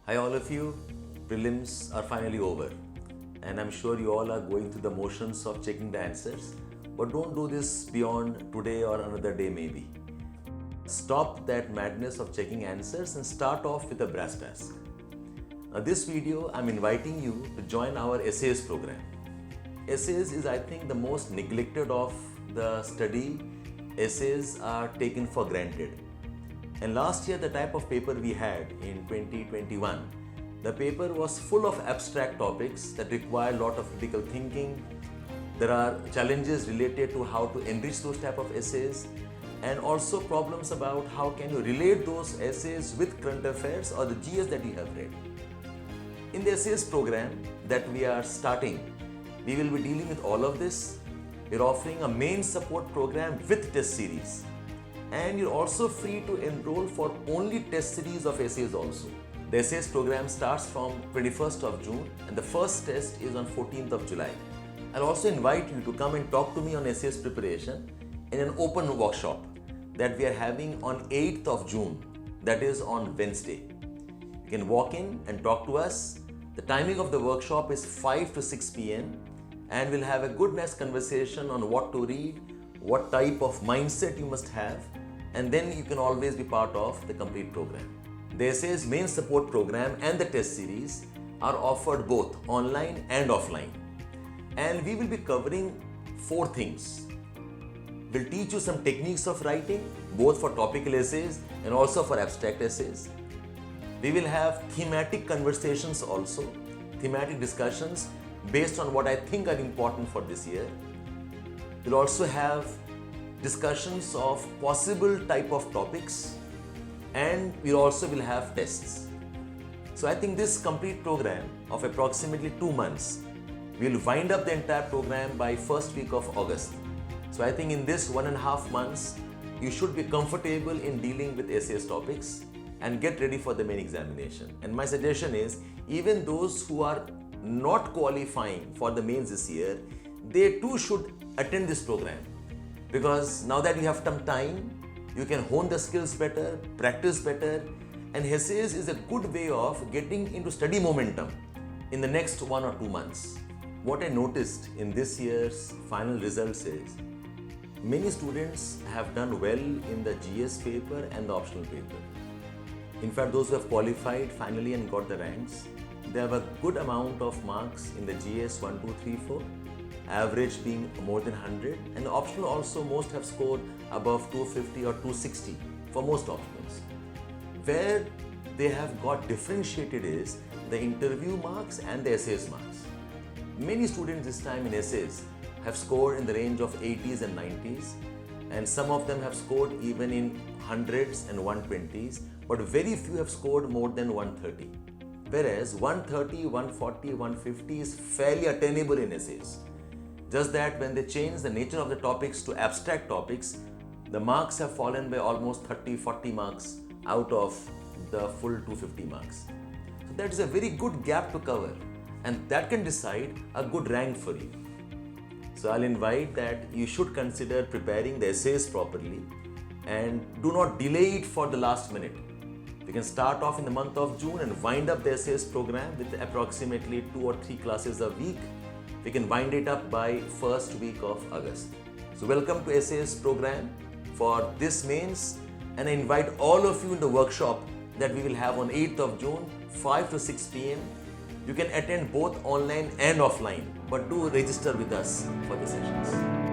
Hi all of you, prelims are finally over and I'm sure you all are going through the motions of checking the answers, but don't do this beyond today or another day maybe. Stop that madness of checking answers and start off with a brass task. Now this video I'm inviting you to join our essays program. Essays is I think the most neglected of the study. Essays are taken for granted. And last year, the type of paper we had in 2021, the paper was full of abstract topics that require a lot of critical thinking. There are challenges related to how to enrich those type of essays and also problems about how can you relate those essays with current affairs or the GS that you have read. In the essays program that we are starting, we will be dealing with all of this. We're offering a main support program with test series. And you're also free to enroll for only test series of essays also. The essays program starts from 21st of June and the first test is on 14th of July. I'll also invite you to come and talk to me on essays preparation in an open workshop that we are having on 8th of June, that is on Wednesday. You can walk in and talk to us. The timing of the workshop is 5 to 6 p.m. and we'll have a good nice conversation on what to read, what type of mindset you must have, and then you can always be part of the complete program. The essays main support program and the test series are offered both online and offline. And we will be covering 4 things. We'll teach you some techniques of writing, both for topical essays and also for abstract essays. We will have thematic conversations also, thematic discussions based on what I think are important for this year. We'll also have discussions of possible type of topics and we also will have tests. So I think this complete program of approximately 2 months, we'll wind up the entire program by first week of August. So I think in this 1.5 months, you should be comfortable in dealing with essays topics and get ready for the main examination. And my suggestion is, even those who are not qualifying for the mains this year, they too should attend this program. Because now that you have some time, you can hone the skills better, practice better, and essays is a good way of getting into study momentum in the next 1 or 2 months. What I noticed in this year's final results is, many students have done well in the GS paper and the optional paper. In fact, those who have qualified finally and got the ranks, they have a good amount of marks in the GS 1, 2, 3, 4. Average being more than 100, and optional also most have scored above 250 or 260 for most optionals. Where they have got differentiated is the interview marks and the essays marks. Many students this time in essays have scored in the range of 80s and 90s, and some of them have scored even in 100s and 120s, but very few have scored more than 130. Whereas 130, 140, 150 is fairly attainable in essays. Just that when they change the nature of the topics to abstract topics, the marks have fallen by almost 30-40 marks out of the full 250 marks. So that is a very good gap to cover, and that can decide a good rank for you. So I'll invite that you should consider preparing the essays properly and do not delay it for the last minute. You can start off in the month of June and wind up the essays program with approximately 2 or 3 classes a week. We can wind it up by first week of August. So welcome to essays program for this mains, and I invite all of you in the workshop that we will have on 8th of June, 5 to 6 p.m. You can attend both online and offline, but do register with us for the sessions.